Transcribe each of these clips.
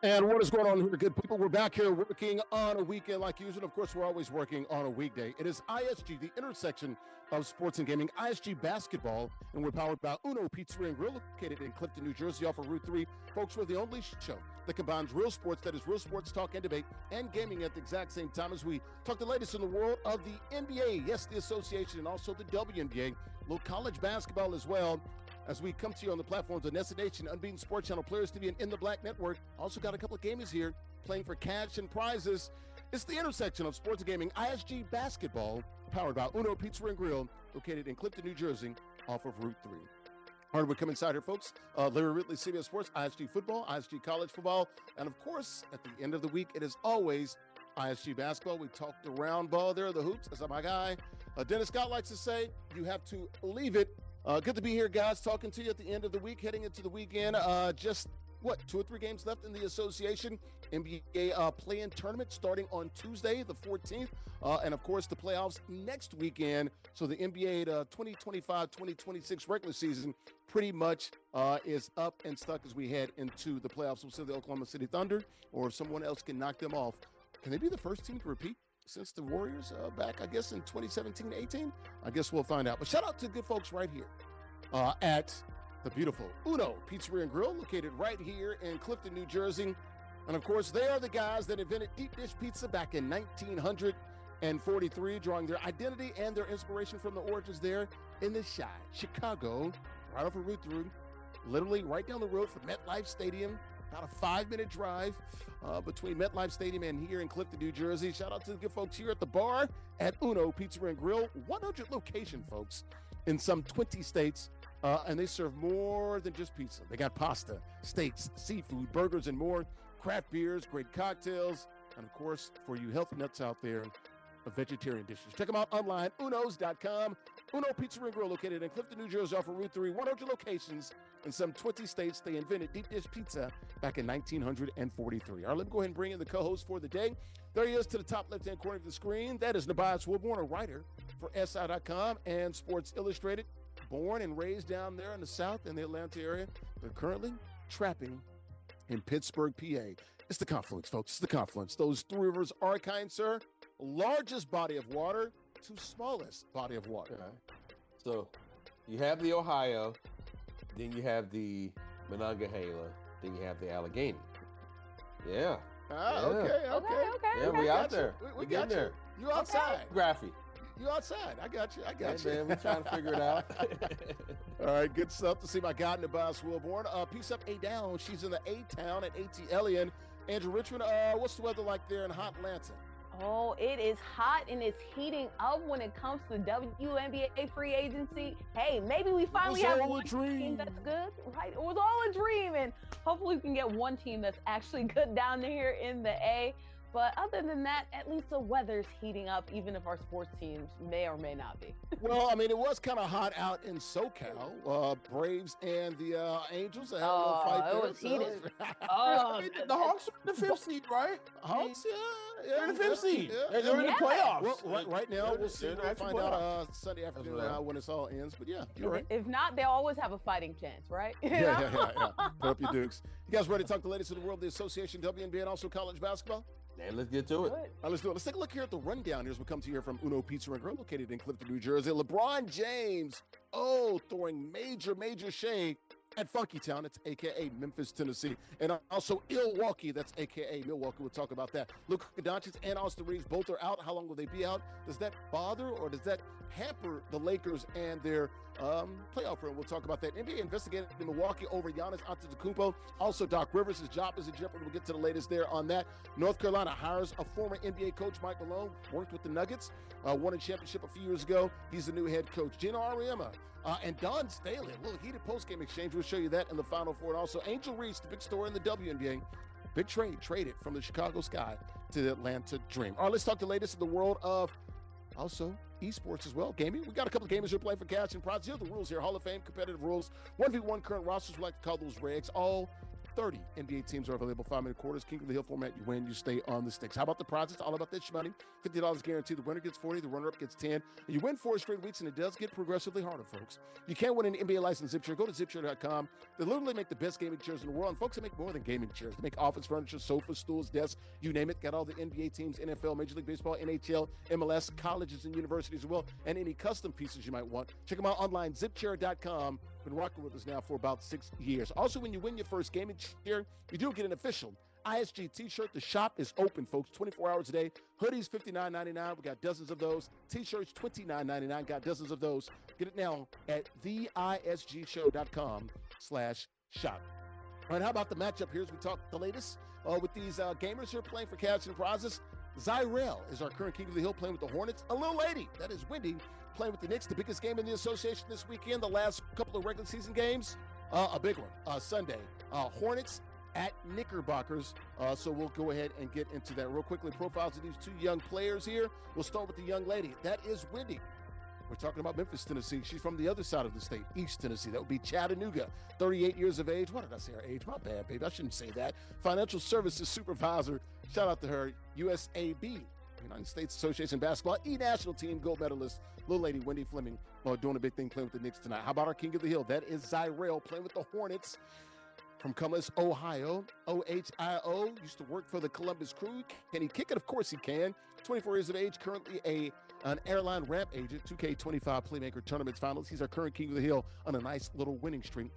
And what is going on here, good people? We're back here working on a weekend like usual. Of course, we're always working on a weekday. It is ISG, the intersection of sports and gaming, ISG basketball, and we're powered by Uno Pizzeria and Grill, located in Clifton, New Jersey, off of Route 3. Folks, we're the only show that combines real sports, that is real sports talk and debate, and gaming at the exact same time as we talk the latest in the world of the NBA, yes, the association, and also the WNBA, a little college basketball as well. As we come to you on the platforms of NESN Nation, Unbeaten Sports Channel, Players TV, and In the Black Network. Also got a couple of gamers here playing for cash and prizes. It's the intersection of sports and gaming, ISG basketball, powered by Uno Pizza and Grill, located in Clifton, New Jersey, off of Route 3. All right, we come inside here, folks. Larry Ridley, CBS Sports, ISG football, ISG college football, and of course, at the end of the week, it is always ISG basketball. We talked the round ball there, the hoops. That's my guy. Dennis Scott likes to say, you have to leave it. Good to be here, guys, talking to you at the end of the week, heading into the weekend. Just, 2 or 3 games left in the association. NBA play-in tournament starting on Tuesday, the 14th. And, of course, the playoffs next weekend. So the NBA 2025-2026 regular season pretty much is up and stuck as we head into the playoffs. We'll see the Oklahoma City Thunder, or if someone else can knock them off. Can they be the first team to repeat since the Warriors back, I guess, in 2017-18? I guess we'll find out. But shout out to good folks right here at the beautiful Uno Pizzeria and Grill, located right here in Clifton, New Jersey. And, of course, they are the guys that invented deep dish pizza back in 1943, drawing their identity and their inspiration from the origins there in the Chicago, right off of Route 3, literally right down the road from MetLife Stadium. About a 5-minute drive between MetLife Stadium and here in Clifton, New Jersey. Shout out to the good folks here at the bar at Uno Pizza and Grill. 100 location, folks, in some 20 states. And they serve more than just pizza. They got pasta, steaks, seafood, burgers, and more. Craft beers, great cocktails, and, of course, for you health nuts out there, vegetarian dishes. Check them out online, unos.com. Uno Pizza and Grill, located in Clifton, New Jersey, off of Route 3, 100 locations in some 20 states. They invented deep dish pizza back in 1943. All right, let me go ahead and bring in the co-host for the day. There he is to the top left-hand corner of the screen. That is Nubyjas Wilborn, a writer for SI.com and Sports Illustrated. Born and raised down there in the South in the Atlanta area, but currently trapping in Pittsburgh, PA. It's the confluence, folks. It's the confluence. Those 3 rivers are, kind sir, largest body of water to smallest body of water. Okay. So you have the Ohio, then you have the Monongahela, then you have the Allegheny. Yeah. Okay. Yeah, we out there. We got you. there. You outside. Graphy. You outside. I got you. Hey, man, we're trying to figure it out. All right, good stuff to see my guy Nubyjas Wilborn. Peace up, A down. She's in the A-town at ATLian. Andrew Richmond, what's the weather like there in hot Atlanta? Oh, it is hot and it's heating up when it comes to WNBA free agency. Hey, maybe we finally have one team that's good, right? It was all a dream, and hopefully we can get one team that's actually good down here in the A. But other than that, at least the weather's heating up, even if our sports teams may or may not be. Well, I mean, it was kind of hot out in SoCal. Braves and the Angels had a little fight there. It was heated. The Hawks are in the 5th seed, right? Hawks, They're in the 5th seed. Yeah. They're in the playoffs. Well, right now, we'll see. We'll find out Sunday afternoon when this all ends. But, yeah, you're right. If not, they always have a fighting chance, right? Yeah. Put up your dukes. You guys ready to talk the latest in the world of the association, WNBA, and also college basketball? And let's get to it. All right, let's do it. Let's take a look here at the rundown here as we come to you from Uno Pizza and Grill, located in Clifton, New Jersey. LeBron James, throwing major shade at Funky Town. That's a.k.a. Memphis, Tennessee. And also Milwaukee. That's a.k.a. Milwaukee. We'll talk about that. Luka Doncic and Reaves both are out. How long will they be out? Does that bother or does that hamper the Lakers and their playoff run? We'll talk about that. NBA investigated in Milwaukee over Giannis Antetokounmpo. Also, Doc Rivers, his job is in jeopardy. We'll get to the latest there on that. North Carolina hires a former NBA coach, Mike Malone, worked with the Nuggets, won a championship a few years ago. He's the new head coach. Geno Auriemma and Don Staley, a little heated postgame exchange. We'll show you that in the Final Four. And also Angel Reese, the big story in the WNBA. Big trade, traded from the Chicago Sky to the Atlanta Dream. All right, let's talk the latest in the world of also esports as well, gaming. We got a couple of gamers who are playing for cash and prizes. Here are the rules here. Hall of Fame, competitive rules, 1v1 current rosters. We like to call those regs. All 30 NBA teams are available. 5-minute quarters, King of the Hill format. You win, you stay on the sticks. How about the prizes? All about this money. $50 guaranteed. The winner gets 40. The runner-up gets 10. And you win 4 straight weeks, and it does get progressively harder, folks. You can't win an NBA license ZipChair. Go to ZipChair.com. They literally make the best gaming chairs in the world. And folks, they make more than gaming chairs. They make office furniture, sofas, stools, desks, you name it. Got all the NBA teams, NFL, Major League Baseball, NHL, MLS, colleges and universities as well, and any custom pieces you might want. Check them out online, ZipChair.com. Been rocking with us now for about 6 years. Also, when you win your first gaming chair, you do get an official ISG t-shirt. The shop is open, folks, 24 hours a day. Hoodies, $59.99. We got dozens of those. T-shirts, $29.99. Got dozens of those. Get it now at theisgshow.com/shop. All right, how about the matchup here as we talk the latest with these gamers here playing for cash and prizes? JustZyrell is our current King of the Hill playing with the Hornets. ALitteLady, that is Wendy, playing with the Knicks. The biggest game in the association this weekend, the last couple of regular season games, a big one, Sunday. Hornets at Knickerbockers. So we'll go ahead and get into that real quickly. Profiles of these 2 young players here. We'll start with the young lady. That is Wendy. We're talking about Memphis, Tennessee. She's from the other side of the state, East Tennessee. That would be Chattanooga, 38 years of age. Why did I say her age? My bad, baby. I shouldn't say that. Financial Services Supervisor. Shout out to her. USAB, United States Association Basketball, E-National Team gold medalist, little lady Wendy Fleming, doing a big thing playing with the Knicks tonight. How about our King of the Hill? That is JustZyrell playing with the Hornets from Columbus, Ohio. OHIO, used to work for the Columbus Crew. Can he kick it? Of course he can. 24 years of age, currently an airline ramp agent, 2K25 Playmaker Tournaments Finals. He's our current King of the Hill on a nice little winning streak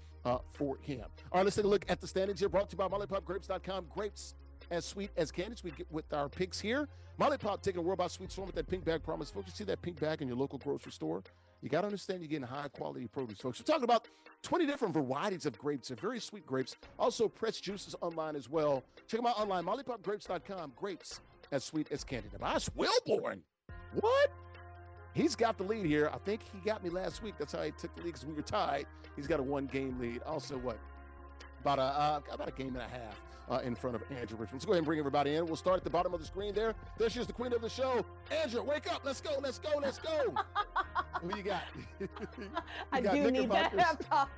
for him. All right, let's take a look at the standings here, brought to you by MollyPopGrapes.com. Grapes as sweet as candies. We get with our picks here. Molly Pop taking a World by Sweet Storm with that pink bag promise. Folks, you see that pink bag in your local grocery store? You got to understand you're getting high quality produce, folks. We're talking about 20 different varieties of grapes. They're very sweet grapes. Also, pressed juices online as well. Check them out online, MollyPopGrapes.com. Grapes as sweet as candy. Now, that's Wilborn. What? He's got the lead here. I think he got me last week. That's how he took the lead because we were tied. He's got a 1-game lead. Also, what? About a game and a half in front of Andrea Richmond. Let's go ahead and bring everybody in. We'll start at the bottom of the screen there. There she is, the queen of the show. Andrea, wake up. Let's go. Let's go. Let's go. Who you got? I do need that pep talk.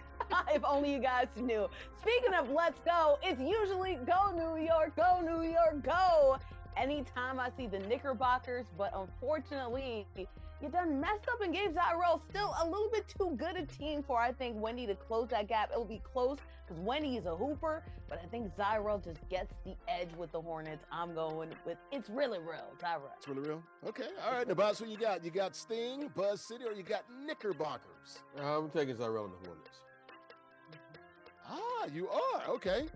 If only you guys knew. Speaking of let's go, it's usually go New York, go New York, go. Anytime I see the Knickerbockers, but unfortunately, you done messed up in games. JustZyrell still a little bit too good a team for, I think, Wendy to close that gap. It'll be close because Wendy is a hooper, but I think JustZyrell just gets the edge with the Hornets. I'm going with it's really real, JustZyrell. It's really real? Okay. All right. Now, boss, what you got? You got Sting, Buzz City, or you got Knickerbockers? I'm taking JustZyrell and the Hornets. Ah, you are? Okay.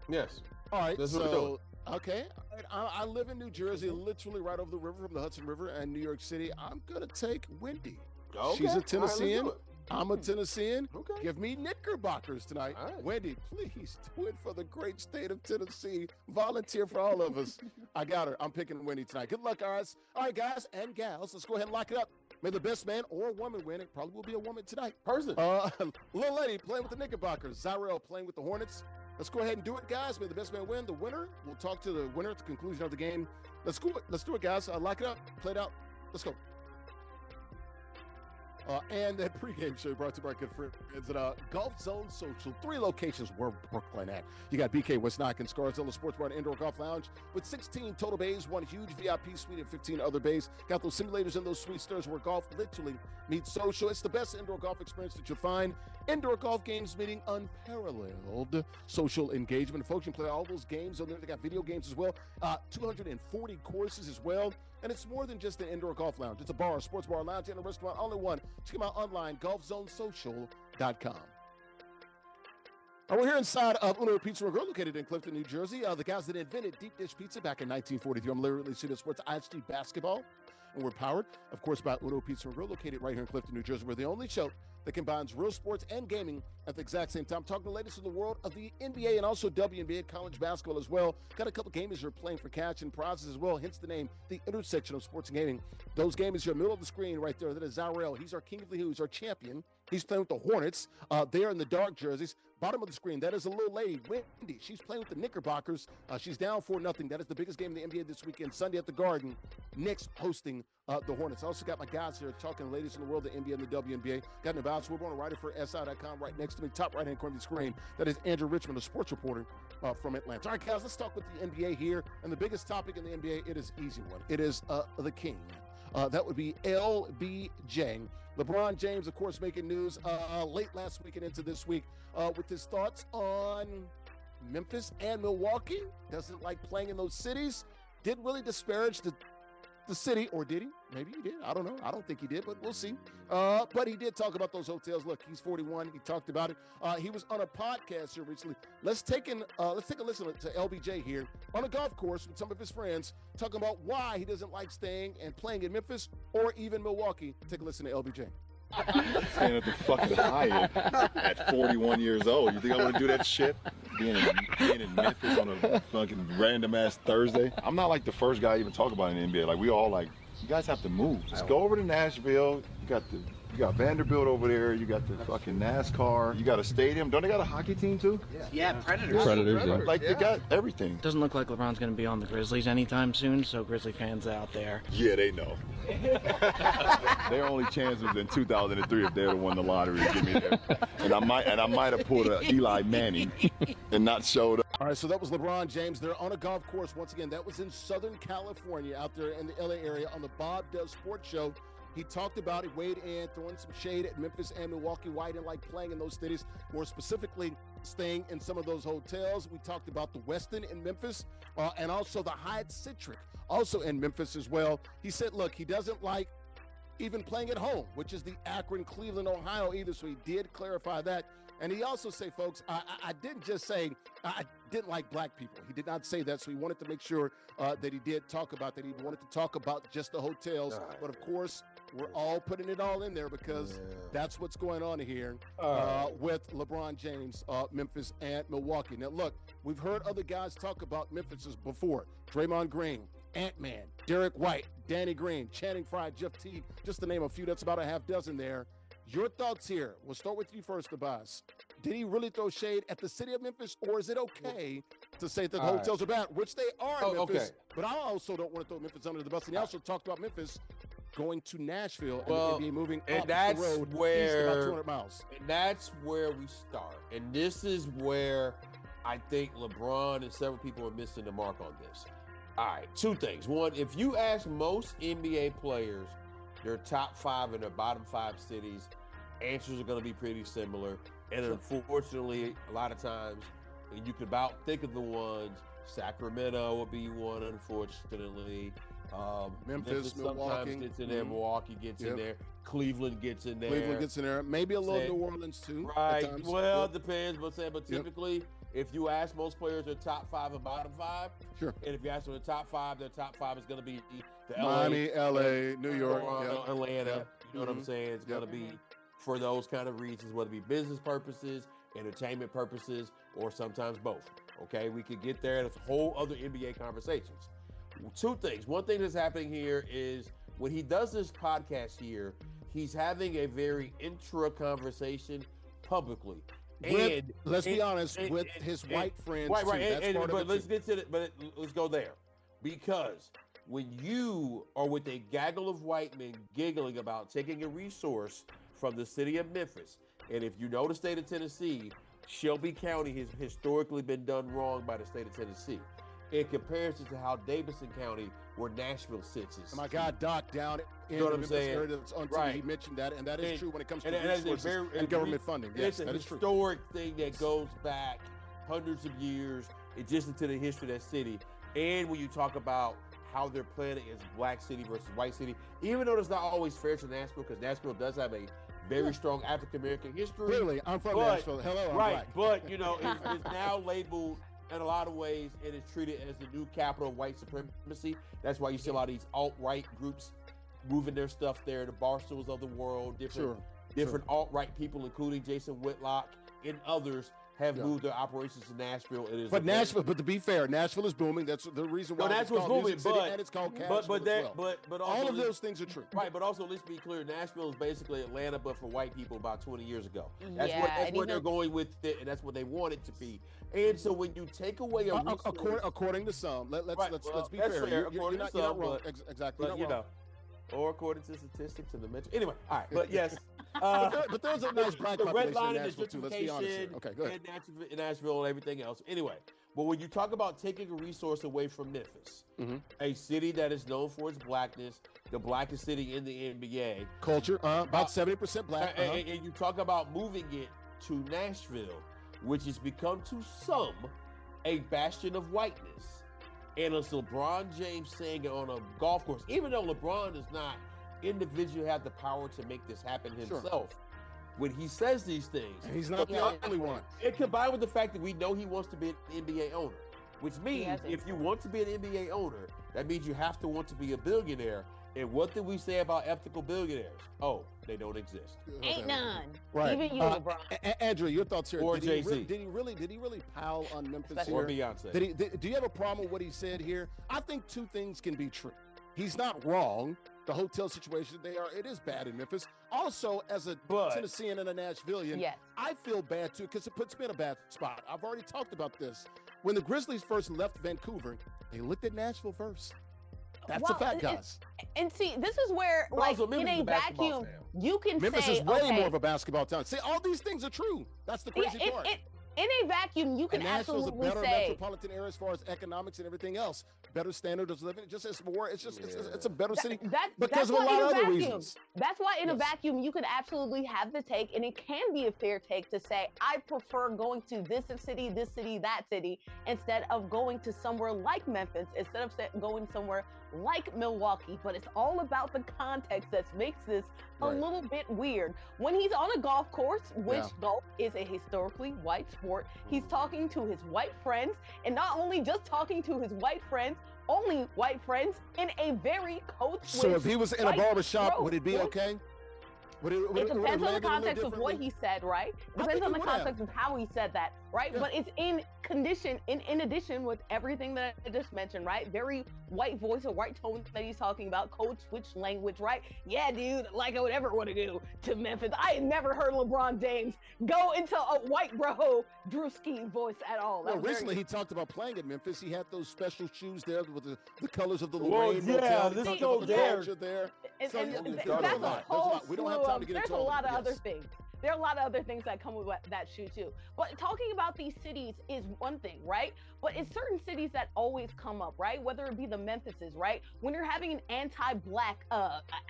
Yes. All right. That's what we're doing. Okay. I live in New Jersey, literally right over the river from the Hudson River and New York City. I'm going to take Wendy. Okay. She's a Tennessean. Right, I'm a Tennessean. Okay. Give me Knickerbockers tonight. Right. Wendy, please do it for the great state of Tennessee. Volunteer for all of us. I got her. I'm picking Wendy tonight. Good luck, guys. All right, guys and gals, let's go ahead and lock it up. May the best man or woman win. It probably will be a woman tonight. Person. Little lady playing with the Knickerbockers. JustZyrell playing with the Hornets. Let's go ahead and do it, guys. May the best man win. The winner, we'll talk to the winner at the conclusion of the game. Let's do it. Let's do it, guys. Lock it up. Play it out. Let's go. And that pregame show brought to you by good friends at Golf Zone Social. 3 locations where Brooklyn at. You got BK West Knock and Scarzilla Sports Bar and Indoor Golf Lounge with 16 total bays, 1 huge VIP suite and 15 other bays. Got those simulators and those sweet stores where golf literally meets social. It's the best indoor golf experience that you'll find. Indoor golf games meeting unparalleled social engagement. Folks, you can play all those games on there. They got video games as well. 240 courses as well. And it's more than just an indoor golf lounge. It's a bar, sports bar, lounge, and a restaurant. Only one. Check them out online, golfzonesocial.com. We're here inside of Uno Pizza and Grill, located in Clifton, New Jersey. The guys that invented deep dish pizza back in 1943. I'm Larry Ridley, Studio Sports ISG Basketball. And we're powered, of course, by Uno Pizza and Grill, located right here in Clifton, New Jersey. We're the only show that combines real sports and gaming at the exact same time. Talking the latest in the world of the NBA and also WNBA, college basketball as well. Got a couple gamers who are playing for cash and prizes as well, hence the name, the intersection of sports and gaming. Those gamers here, middle of the screen right there, that is JustZyrell. He's our King of the Hill, he's our champion. He's playing with the Hornets. They're in the dark jerseys. Bottom of the screen, that is a little lady, Wendy. She's playing with the Knickerbockers. She's down 4-0. That is the biggest game in the NBA this weekend, Sunday at the Garden. Knicks hosting the Hornets. I also got my guys here talking ladies in the world, the NBA and the WNBA. Got Nubyjas, Wilborn, a writer for SI.com right next to me, top right-hand corner of the screen. That is Andrea Richmond, a sports reporter from Atlanta. All right, guys, let's talk with the NBA here. And the biggest topic in the NBA, it is easy one. It is the king. That would be LBJ. LeBron James, of course, making news late last week and into this week with his thoughts on Memphis and Milwaukee. Doesn't like playing in those cities. Didn't really disparage the city, or did he? Maybe he did. I don't know. I don't think he did, but we'll see. But he did talk about those hotels. Look, he's 41. He talked about it. He was on a podcast here recently. Let's take a listen to LBJ here on a golf course with some of his friends, talking about why he doesn't like staying and playing in Memphis or even Milwaukee. Take a listen to LBJ. Staying at the fucking Hyatt at 41 years old. You think I want to do that shit? Being in Memphis on a fucking random ass Thursday. I'm not like the first guy to even talk about it in the NBA. Like, we all like, you guys have to move. Just go over to Nashville. You got Vanderbilt over there. You got the fucking NASCAR. You got a stadium. Don't they got a hockey team too? Yeah, Predators. Yeah. Like, they got everything. Doesn't look like LeBron's going to be on the Grizzlies anytime soon, so Grizzly fans out there. Yeah, they know. Their only chance was in 2003 if they'd have won the lottery to get me there. And I might have pulled a Eli Manning and not showed up. All right, so that was LeBron James. They're on a golf course once again. That was in Southern California, out there in the LA area on the Bob Does Sports Show. He talked about it, weighed in, throwing some shade at Memphis and Milwaukee, why he didn't like playing in those cities, more specifically staying in some of those hotels. We talked about the Westin in Memphis and also the Hyatt Citric, also in Memphis as well. He said, look, he doesn't like even playing at home, which is the Akron, Cleveland, Ohio either, so he did clarify that. And he also say, folks, I didn't just say I didn't like black people. He did not say that, so he wanted to make sure that he did talk about that. He wanted to talk about just the hotels, but of course, we're all putting it all in there because that's what's going on here with LeBron James, Memphis, and Milwaukee. Now, look, we've heard other guys talk about Memphis before. Draymond Green, Ant-Man, Derek White, Danny Green, Channing Frye, Jeff Teague, just to name a few. That's about a half dozen there. Your thoughts here. We'll start with you first, Nubyjas. Did he really throw shade at the city of Memphis, or is it okay to say that the hotels are bad, which they are in Memphis? Okay. But I also don't want to throw Memphis under the bus. And he also talked about Memphis going to Nashville and the NBA moving up the road east about 200 miles. And that's where we start. And this is where I think LeBron and several people are missing the mark on this. All right, two things. One, if you ask most NBA players their top 5 and their bottom 5 cities, answers are going to be pretty similar. And unfortunately, a lot of times, and you can about think of the ones, Sacramento will be one, unfortunately. Memphis, Milwaukee sometimes gets in there. Milwaukee gets in there. Cleveland gets in there. Cleveland gets in there. Maybe a little New Orleans too. Right. Well, it depends. But typically, if you ask most players their top 5 and bottom 5, sure. And if you ask them the top 5, their top 5 is going to be the Miami, LA, New York, Atlanta. You know what I'm saying? It's going to be for those kind of reasons, whether it be business purposes, entertainment purposes, or sometimes both. Okay, we could get there. That's a whole other NBA conversations. Two things. One thing that's happening here is when he does this podcast here, he's having a very intra conversation publicly. Let's be honest, with his white friends. Right. But let's get to it. But let's go there, because when you are with a gaggle of white men giggling about taking a resource from the city of Memphis, and if you know the state of Tennessee, Shelby County has historically been done wrong by the state of Tennessee. In comparison to how Davidson County, where Nashville sits, is. My guy Doc down in the Memphis area that's on TV, he mentioned that, and that is true when it comes to resources and government funding. Yes, that is true. It's a historic thing that goes back hundreds of years, just into the history of that city. And when you talk about how they're playing it as black city versus white city, even though it's not always fair to Nashville, because Nashville does have a very strong African-American history. Clearly, I'm from Nashville. Hello, I'm black. But, it's now labeled in a lot of ways, it is treated as the new capital of white supremacy. That's why you see a lot of these alt-right groups moving their stuff there, the Barstools of the world, different alt-right people, including Jason Whitlock and others, have moved their operations to Nashville. It is but Nashville, but to be fair, Nashville is booming. That's the reason why Nashville's it's called booming, Music City, and it's called Cashville as well. But also, all of those things are true. Right, but also let's be clear, Nashville is basically Atlanta, but for white people about 20 years ago. That's what they're going with it, and that's what they want it to be. And so when you take away a according to some, let's be fair. You're not wrong. Exactly. But, or according to statistics and the metro. Anyway, all right, but yes. But there's a nice black the red population line in and Nashville too. Let's be honest here. Okay, good. And Nashville and everything else. Anyway, but when you talk about taking a resource away from Memphis, a city that is known for its blackness, the blackest city in the NBA. Culture, about 70% black. And you talk about moving it to Nashville, which has become to some a bastion of whiteness. And it's LeBron James saying it on a golf course, even though LeBron does not individually have the power to make this happen himself. Sure. When he says these things, and he's not the only one. It combined with the fact that we know he wants to be an NBA owner, which means if you want to be an NBA owner, that means you have to want to be a billionaire. And what did we say about ethical billionaires? Oh, they don't exist. Ain't none. Right. Even you, LeBron. Andrea, your thoughts here. Or Jay-Z. Did he really pile on Memphis here? Or Beyonce. Do you have a problem with what he said here? I think two things can be true. He's not wrong. The hotel situation it is bad in Memphis. Also, as a Tennessean and a Nashvilleian, I feel bad too because it puts me in a bad spot. I've already talked about this. When the Grizzlies first left Vancouver, they looked at Nashville first. That's a fact, guys. And see, this is where, like, in a vacuum, you can Memphis say, is way more of a basketball town. See, all these things are true. That's the crazy part. In a vacuum, you can absolutely say. Nashville's a better metropolitan area as far as economics and everything else. Better standard of living. It's a better city because of a lot of other reasons. That's why in a vacuum, you can absolutely have the take, and it can be a fair take to say, I prefer going to this city, that city, instead of going to somewhere like Memphis, instead of going somewhere like Milwaukee. But it's all about the context that makes this a little bit weird. When he's on a golf course, which golf is a historically white sport, he's talking to his white friends, and not only just talking to his white friends, only white friends in a very code switch. So if he was in a barbershop, would it be okay? It depends on the context of what he said, right? It depends on the context of how he said that, right? Yeah. But it's in addition with everything that I just mentioned, right? Very white voice or white tone that he's talking about, code switch language, right? Yeah, dude, like I would ever want to go to Memphis. I had never heard LeBron James go into a white bro Drewski voice at all. Well, recently he talked about playing in Memphis. He had those special shoes there with the colors of the Lorraine Motel. This goes there. That's a whole we don't have time to get into all of it. There's a lot of other things. There are a lot of other things that come with that shoe too. But talking about these cities is one thing, right? But it's certain cities that always come up, right? Whether it be the Memphises, right? When you're having an anti-black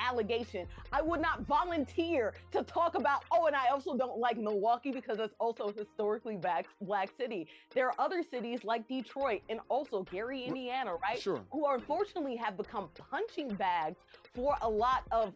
allegation, I would not volunteer to talk about, and I also don't like Milwaukee because it's also a historically black city. There are other cities like Detroit and also Gary, Indiana, right? Sure. Who unfortunately have become punching bags for a lot of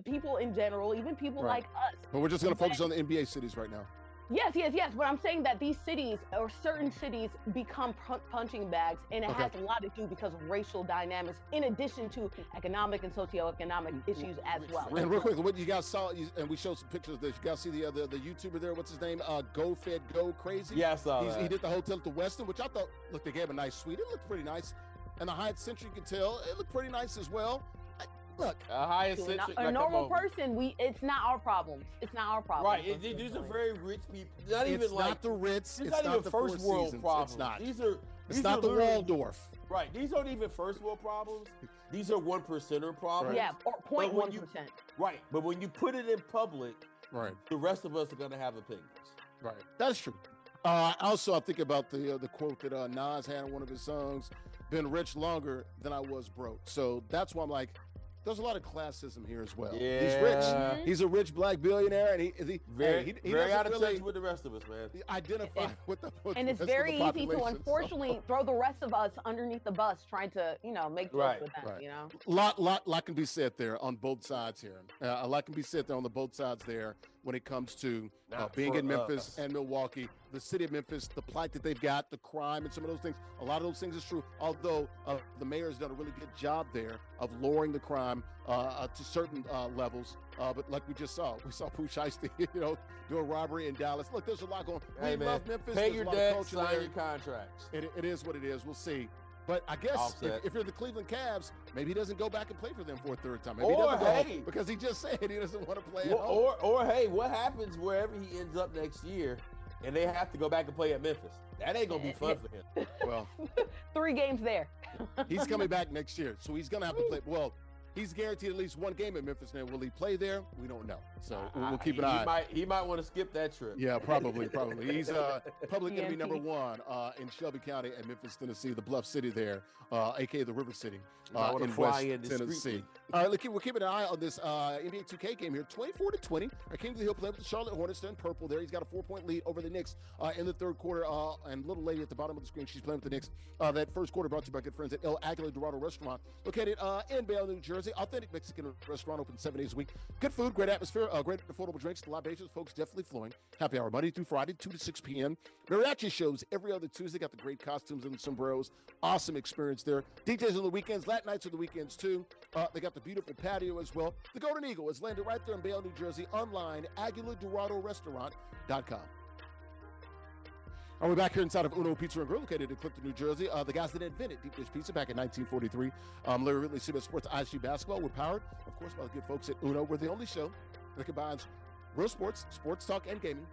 people in general, even people like us. But we're just going to focus on the NBA cities right now. Yes. But I'm saying that these cities or certain cities become punching bags, and it has a lot to do because of racial dynamics, in addition to economic and socioeconomic issues as well. And real quick, what you guys saw, and we showed some pictures of this. You guys see the YouTuber there? What's his name? Go Fed Go Crazy. Yeah, I saw that. He did the hotel at the Westin, which I thought they gave a nice suite. It looked pretty nice, and the Hyatt Century, you can tell it looked pretty nice as well. Look, a normal person, it's not our problems. It's not our problem. Right. These are very rich people. It's not the Ritz. It's not the first world problems. It's not. It's not the Waldorf. Right. These aren't even first world problems. These are 1% problems. Yeah, or 0.1%. Right. But when you put it in public, the rest of us are going to have opinions. Right. That's true. Also, I think about the quote that Nas had in one of his songs, "Been rich longer than I was broke." So that's why I'm like, there's a lot of classism here as well. Yeah. He's rich. He's a rich black billionaire, and he very out of touch with the rest of us, man. Identify with the and it's very easy to unfortunately throw the rest of us underneath the bus, trying to make jokes with them. You know, lot can be said there on both sides here. A lot can be said there on the both sides there when it comes to being in Memphis and Milwaukee, the city of Memphis, the plight that they've got, the crime, and some of those things. A lot of those things is true. Although the mayor's done a really good job there of lowering the crime to certain levels, But like we saw Pooh Shiesty, do a robbery in Dallas. Look, there's a lot going on. Hey, man, love Memphis. pay There's your a lot of debt, culture sign there. your contracts. It is what it is. We'll see. But I guess if you're the Cleveland Cavs, maybe he doesn't go back and play for them for a third time. Maybe he doesn't go because he just said he doesn't want to play at home. Or hey, what happens wherever he ends up next year and they have to go back and play at Memphis? That ain't going to be fun for him. Well, 3 games there. He's coming back next year, so he's going to have to play. Well, he's guaranteed at least one game at Memphis now. Will he play there? We don't know. So we'll keep an eye. He might want to skip that trip. Yeah, probably. He's public enemy number 1 in Shelby County at Memphis, Tennessee, the Bluff City there, a.k.a. the River City in West Tennessee. All right, we're keeping an eye on this NBA 2K game here. 24-20. King of the Hill playing with the Charlotte Hornets. They're in purple there. He's got a 4-point lead over the Knicks in the third quarter. And little lady at the bottom of the screen, she's playing with the Knicks. That first quarter brought to you by good friends at Aguilar Dorado Restaurant, located in Bayonne, New Jersey. Authentic Mexican restaurant, open 7 days a week. Good food, great atmosphere, great affordable drinks, libations, folks definitely flowing. Happy hour Monday through Friday, 2 to 6 p.m. Mariachi shows every other Tuesday. Got the great costumes and the sombreros. Awesome experience there. DJs on the weekends, Latin nights on the weekends too. They got the beautiful patio as well. The Golden Eagle is landed right there in Bayonne, New Jersey. Online, AguilarDoradoRestaurant.com. We're back here inside of Uno Pizza and Grill, located in Clifton, New Jersey. The guys that invented deep dish pizza back in 1943. Larry Ridley, CBS Sports, ISG Basketball. We're powered, of course, by the good folks at Uno. We're the only show that combines real sports, sports talk, and gaming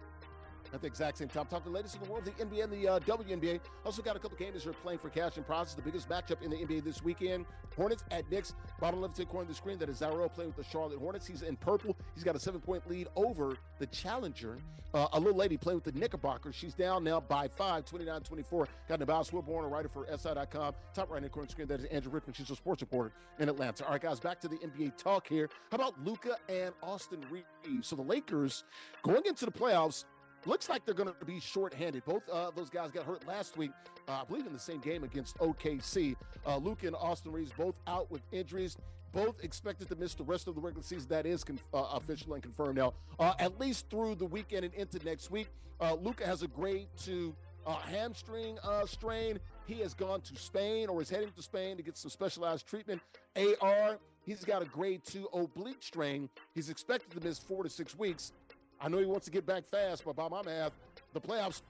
at the exact same time. Talking the latest in the world, the NBA and the WNBA. Also got a couple games that are playing for cash and prizes. The biggest matchup in the NBA this weekend, Hornets at Knicks. Bottom left-hand corner of the screen, that is JustZyrell playing with the Charlotte Hornets. He's in purple. He's got a 7-point lead over the challenger. A little lady playing with the Knickerbockers. She's down now by 5, 29-24. Got Nubyjas, Wilborn, a writer for SI.com. Top right-hand corner of the screen, that is Andrea Richmond. She's a sports reporter in Atlanta. All right, guys, back to the NBA talk here. How about Luka and Austin Reaves? So the Lakers, going into the playoffs, looks like they're going to be shorthanded. Both those guys got hurt last week, I believe in the same game against OKC. Luka and Austin Reaves both out with injuries. Both expected to miss the rest of the regular season. That is official and confirmed now, at least through the weekend and into next week. Luka has a grade 2 hamstring strain. He has gone to Spain, or is heading to Spain, to get some specialized treatment. AR, he's got a grade 2 oblique strain. He's expected to miss 4 to 6 weeks. I know he wants to get back fast, but by my math, the playoffs,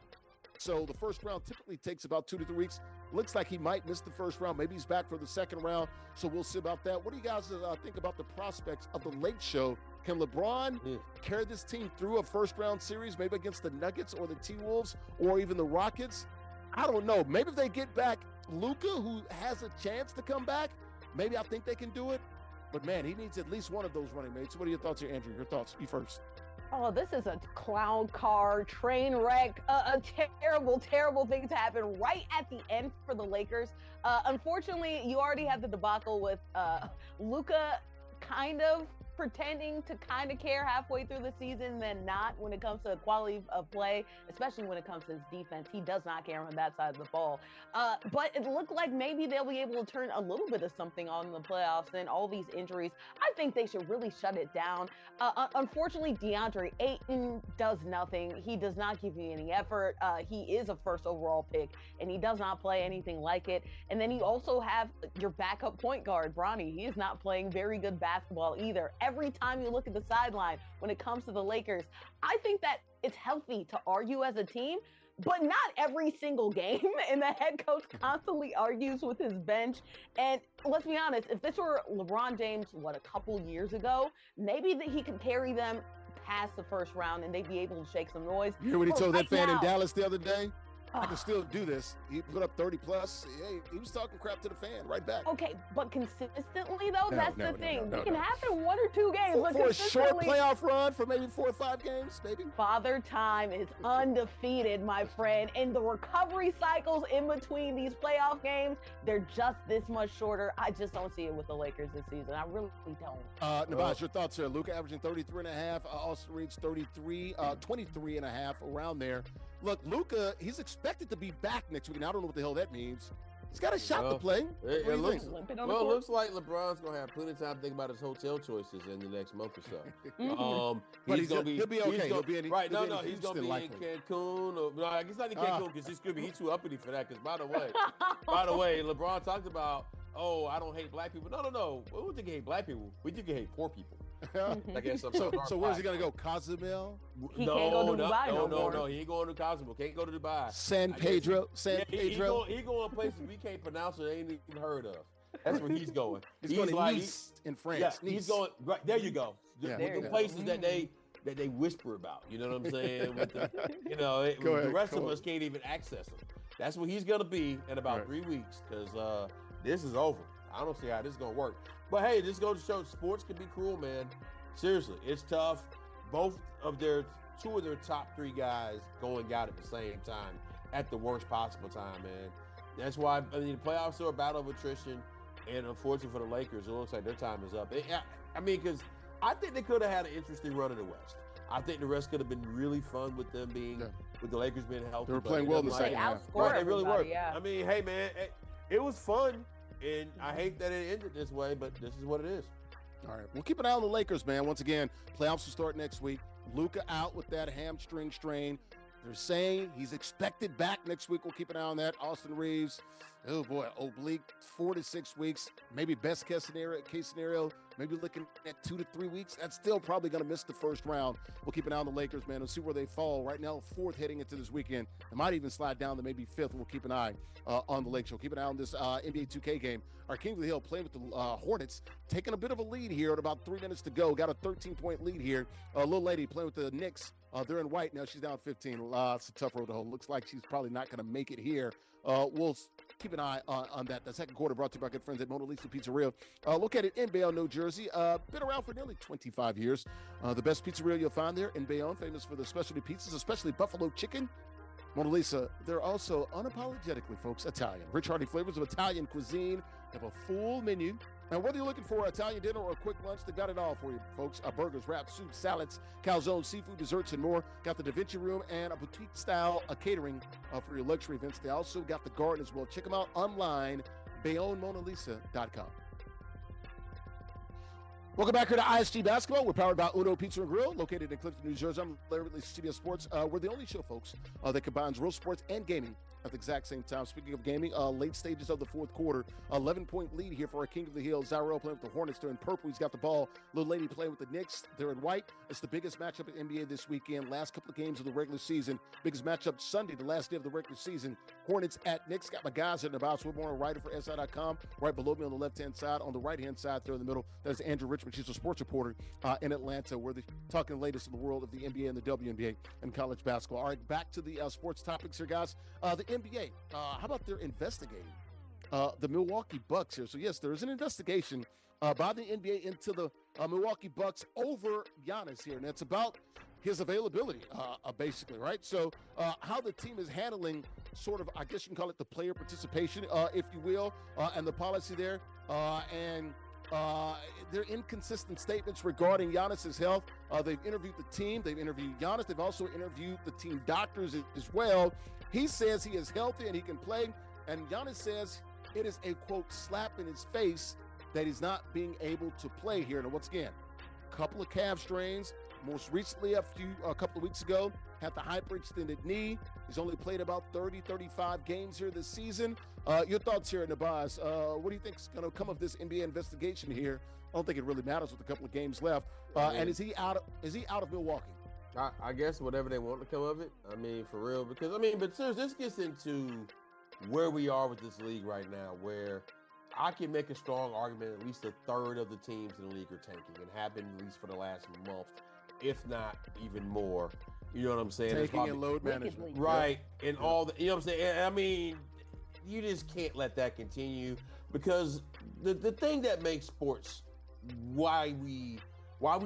so the first round typically takes about 2 to 3 weeks. Looks like he might miss the first round. Maybe he's back for the second round, so we'll see about that. What do you guys think about the prospects of the Late Show? Can LeBron carry this team through a first-round series, maybe against the Nuggets or the T-Wolves or even the Rockets? I don't know. Maybe if they get back Luka, who has a chance to come back, maybe I think they can do it. But, man, he needs at least one of those running mates. What are your thoughts here, Andrew? Your thoughts. You first. Oh, this is a clown car, train wreck, a terrible, terrible thing to happen right at the end for the Lakers. Unfortunately, you already have the debacle with Luka kind of pretending to kind of care halfway through the season, then not when it comes to quality of play, especially when it comes to his defense. He does not care on that side of the ball. But it looked like maybe they'll be able to turn a little bit of something on in the playoffs, and all these injuries. I think they should really shut it down. Unfortunately, DeAndre Ayton does nothing. He does not give you any effort. He is a first overall pick, and he does not play anything like it. And then you also have your backup point guard, Bronny. He is not playing very good basketball either. Every time you look at the sideline when it comes to the Lakers, I think that it's healthy to argue as a team, but not every single game. And the head coach constantly argues with his bench. And let's be honest, if this were LeBron James, a couple years ago, maybe that he could carry them past the first round and they'd be able to shake some noise. You hear what he told that fan in Dallas the other day? I can still do this. He put up 30 plus. He was talking crap to the fan right back. Okay, but consistently though, that's the thing. It can happen 1 or 2 games. For a short playoff run for maybe 4 or 5 games, maybe. Father Time is undefeated, my friend. And the recovery cycles in between these playoff games, they're just this much shorter. I just don't see it with the Lakers this season. I really don't. Nubyjas, your thoughts here. Luka averaging 33.5. Austin Reaves 33, 23.5, around there. Look, Luka, he's expected to be back next week. And I don't know what the hell that means. He's got a shot to play. It looks like LeBron's going to have plenty of time to think about his hotel choices in the next month or so. But he'll be okay. He's going to be in Cancun. No, I guess not in Cancun because he's too uppity for that. Because by the way, LeBron talked about, I don't hate black people. No. We don't think he hate black people. We think he hate poor people. I guess so where's he gonna go? Cozumel? He can't go to Dubai no more. No. He ain't going to Cozumel. Can't go to Dubai. San Pedro. He going places we can't pronounce or ain't even heard of. That's where he's going. He's going to Nice in France. Yeah, Nice. he's going right there. You go. Yeah. The places that they whisper about. You know what I'm saying? With the, the rest of us can't even access them. That's where he's gonna be in about 3 weeks because this is over. I don't see how this is gonna work. But hey, this goes to show sports can be cruel, man. Seriously, it's tough. Two of their top 3 guys going out at the same time at the worst possible time, man. That's why the playoffs are a battle of attrition, and unfortunately for the Lakers, it looks like their time is up. Because I think they could have had an interesting run in the West. I think the rest could have been really fun with them with the Lakers being healthy. They were playing well in the second half. Right, they really were. Yeah. Hey man, it was fun, and I hate that it ended this way, but this is what it is. All right, we'll keep an eye on the Lakers, man. Once again, playoffs will start next week. Luka out with that hamstring strain. They're saying he's expected back next week. We'll keep an eye on that. Austin Reaves, oh boy, oblique, 4 to 6 weeks. Maybe best case scenario, maybe looking at 2 to 3 weeks. That's still probably going to miss the first round. We'll keep an eye on the Lakers, man. We'll see where they fall. Right now, 4th heading into this weekend. They might even slide down to maybe 5th. We'll keep an eye on the Lake Show. Keep an eye on this NBA 2K game. Our King of the Hill playing with the Hornets, taking a bit of a lead here at about 3 minutes to go. Got a 13-point lead here. Little lady playing with the Knicks. They're in white now. She's down 15. It's a tough road to hoe. Looks like she's probably not going to make it here. We'll keep an eye on that. The second quarter brought to you by our good friends at Mona Lisa Pizzeria. Located in Bayonne, New Jersey. Been around for nearly 25 years. The best pizzeria you'll find there in Bayonne, famous for the specialty pizzas, especially buffalo chicken. Mona Lisa, they're also unapologetically, folks, Italian. Rich, hearty flavors of Italian cuisine. They have a full menu. And whether you're looking for Italian dinner or a quick lunch, they got it all for you, folks. Burgers, wraps, soups, salads, calzones, seafood, desserts, and more. Got the Da Vinci Room and a boutique-style catering for your luxury events. They also got the garden as well. Check them out online, BayonneMonaLisa.com. Welcome back here to ISG Basketball. We're powered by Uno Pizza and Grill, located in Clifton, New Jersey. I'm Larry Ridley, CBS Sports. We're the only show, folks, that combines real sports and gaming at the exact same time. Speaking of gaming, late stages of the fourth quarter, 11-point lead here for our King of the Hill. JustZyrell playing with the Hornets. They're in purple. He's got the ball. Little lady playing with the Knicks. They're in white. It's the biggest matchup in NBA this weekend. Last couple of games of the regular season. Biggest matchup Sunday, the last day of the regular season. Hornets at Knicks. Got my guys in the box. Wilborn, a writer for SI.com. Right below me on the left-hand side. On the right-hand side there in the middle, that is Andrea Richmond. She's a sports reporter in Atlanta. We're talking the latest in the world of the NBA and the WNBA and college basketball. All right, back to the sports topics here, guys. The NBA. How about they're investigating the Milwaukee Bucks here? So, yes, there is an investigation by the NBA into the Milwaukee Bucks over Giannis here, and it's about his availability, basically, right? So, how the team is handling sort of, I guess you can call it the player participation, if you will, and the policy there, and their inconsistent statements regarding Giannis's health. They've interviewed the team. They've interviewed Giannis. They've also interviewed the team doctors as well. He says he is healthy and he can play. And Giannis says it is a, quote, slap in his face that he's not being able to play here. And once again, a couple of calf strains. Most recently, a couple of weeks ago, had the hyperextended knee. He's only played about 30, 35 games here this season. Your thoughts here, Nubyjas. What do you think is going to come of this NBA investigation here? I don't think it really matters with a couple of games left. And is he out of Milwaukee? I guess whatever they want to come of it. I mean, for real. Because, but seriously, this gets into where we are with this league right now, where I can make a strong argument at least a third of the teams in the league are tanking and have been at least for the last month, if not even more. You know what I'm saying? Taking and load management. Right. And all the, you know what I'm saying? I mean, you just can't let that continue because the thing that makes sports, why we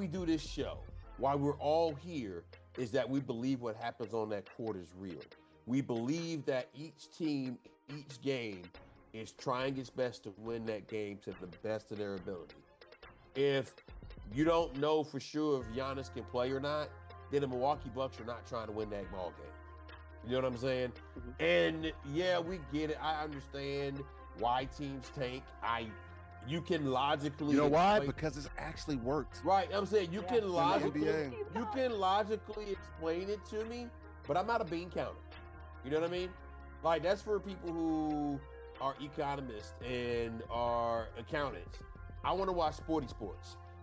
do this show, why we're all here, is that we believe what happens on that court is real. We believe that each team, each game is trying its best to win that game to the best of their ability. If you don't know for sure if Giannis can play or not, then the Milwaukee Bucks are not trying to win that ball game. You know what I'm saying? Mm-hmm. And yeah, we get it. I understand why teams tank. You can logically. You know why? Because it's actually worked. Right. I'm saying you can logically explain it to me, but I'm not a bean counter. You know what I mean? Like, that's for people who are economists and are accountants. I want to watch sports.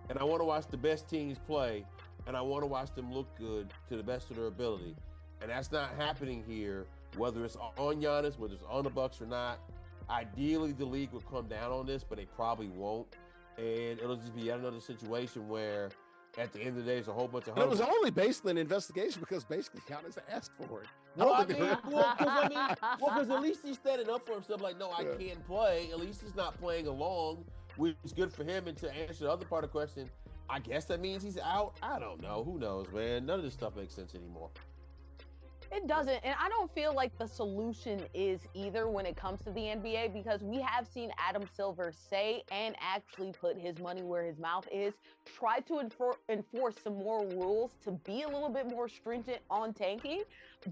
and I want to watch the best teams play, and I want to watch them look good to the best of their ability. And that's not happening here, whether it's on Giannis, whether it's on the Bucks or not. Ideally, the league would come down on this, but they probably won't. And it'll just be yet another situation where at the end of the day, there's a whole bunch of... And it was only basically an investigation because basically Giannis asked for it. Because at least he's standing up for himself. Like, no, I can't play. At least he's not playing along, which is good for him. And to answer the other part of the question, I guess that means he's out. I don't know. Who knows, man? None of this stuff makes sense anymore. It doesn't, and I don't feel like the solution is either when it comes to the NBA, because we have seen Adam Silver say and actually put his money where his mouth is, try to enforce some more rules to be a little bit more stringent on tanking.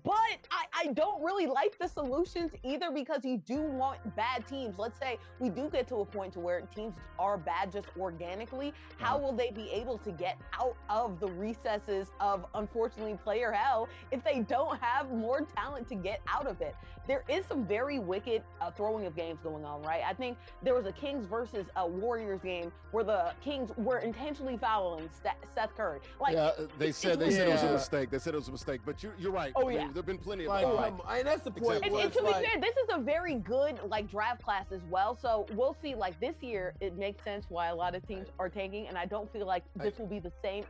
But I don't really like the solutions either, because you do want bad teams. Let's say we do get to a point to where teams are bad just organically. How will they be able to get out of the recesses of, unfortunately, player hell if they don't have more talent to get out of it? There is some very wicked throwing of games going on, right? I think there was a Kings versus a Warriors game where the Kings were intentionally fouling Seth Curry. Like, they said it was a mistake. They said it was a mistake, but you're right. Oh, yeah. There've been plenty of and that's the point. And to be fair, this is a very good draft class as well. So we'll see. Like this year, it makes sense why a lot of teams are tanking, and I don't feel like this will be the same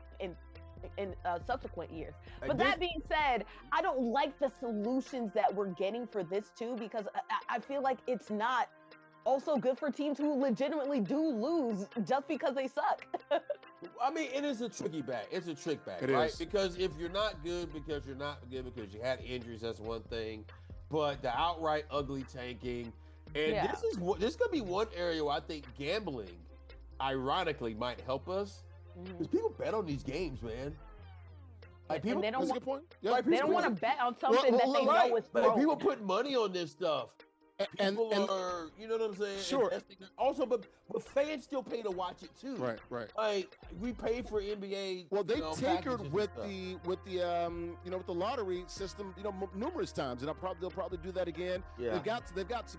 in subsequent years. But that being said, I don't like the solutions that we're getting for this too, because I feel like it's not also good for teams who legitimately do lose just because they suck. I mean, it is a tricky bag. It's a trick bag, right? Because if you're not good because you're not good because you had injuries, that's one thing. But the outright ugly tanking, and this could be one area where I think gambling, ironically, might help us. Because people bet on these games, man. Like people, that's a good point. Yeah, like they don't want to bet on something that they know is wrong. People put money on this stuff. People are, you know what I'm saying? Sure. Also, but fans still pay to watch it too. Right. Like we pay for NBA. Well, they tinkered with the lottery system, numerous times, and they'll probably do that again. Yeah. They've got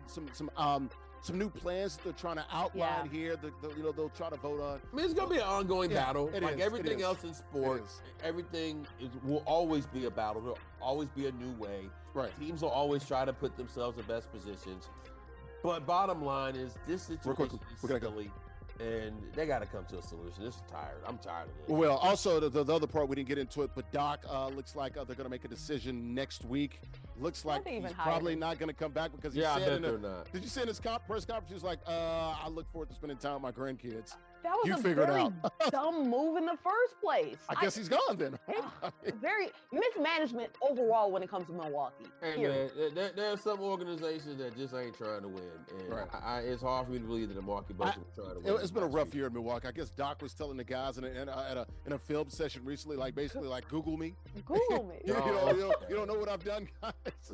some new plans that they're trying to outline here. They'll try to vote on. I mean, it's gonna be an ongoing battle, like everything else in sports. Everything will always be a battle. There'll always be a new way. Right. Teams will always try to put themselves in best positions. But bottom line is, this situation is silly, and they got to come to a solution. This is tired. I'm tired of this. Well, also the other part, we didn't get into it, but Doc looks like they're going to make a decision next week. Looks like he's probably not going to come back because he said did you see in his press conference, he was like, I look forward to spending time with my grandkids. That was a very dumb move in the first place. I guess he's gone then. Very mismanagement overall when it comes to Milwaukee. Hey, man, there are some organizations that just ain't trying to win. And it's hard for me to believe that the Milwaukee Bucks are trying to win. It's been a rough year in Milwaukee. I guess Doc was telling the guys in a film session recently, basically Google me. Google me. you don't know what I've done, guys.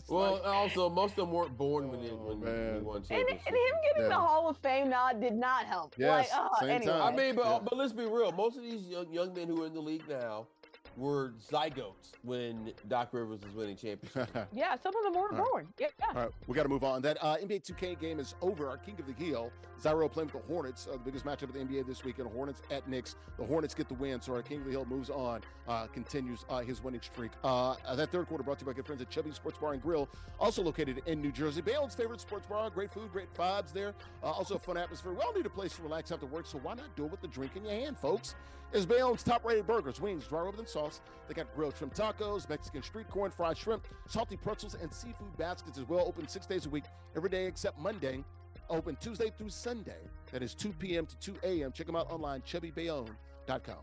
Also, most of them weren't born when they won championships. And him getting the Hall of Fame nod did not help. Yes, same time. I mean, but let's be real. Most of these young men who are in the league now were zygotes when Doc Rivers was winning championships. Yeah, some of them weren't born. Yeah. All right, we got to move on. That NBA 2K game is over. Our King of the Hill, JustZyrell, playing with the Hornets, the biggest matchup of the NBA this weekend. Hornets at Knicks. The Hornets get the win, so our King of the Hill moves on, continues his winning streak. That third quarter brought to you by good friends at Chubby Sports Bar and Grill, also located in New Jersey. Bayonne's favorite sports bar. Great food, great vibes there. Also a fun atmosphere. We all need a place to relax after work, so why not do it with the drink in your hand, folks? It's Bayonne's top-rated burgers, wings, dry rubbed and sauce. They got grilled shrimp tacos, Mexican street corn, fried shrimp, salty pretzels, and seafood baskets as well. Open 6 days a week, every day except Monday. Open Tuesday through Sunday. That is 2 p.m. to 2 a.m. Check them out online, chubbybayonne.com.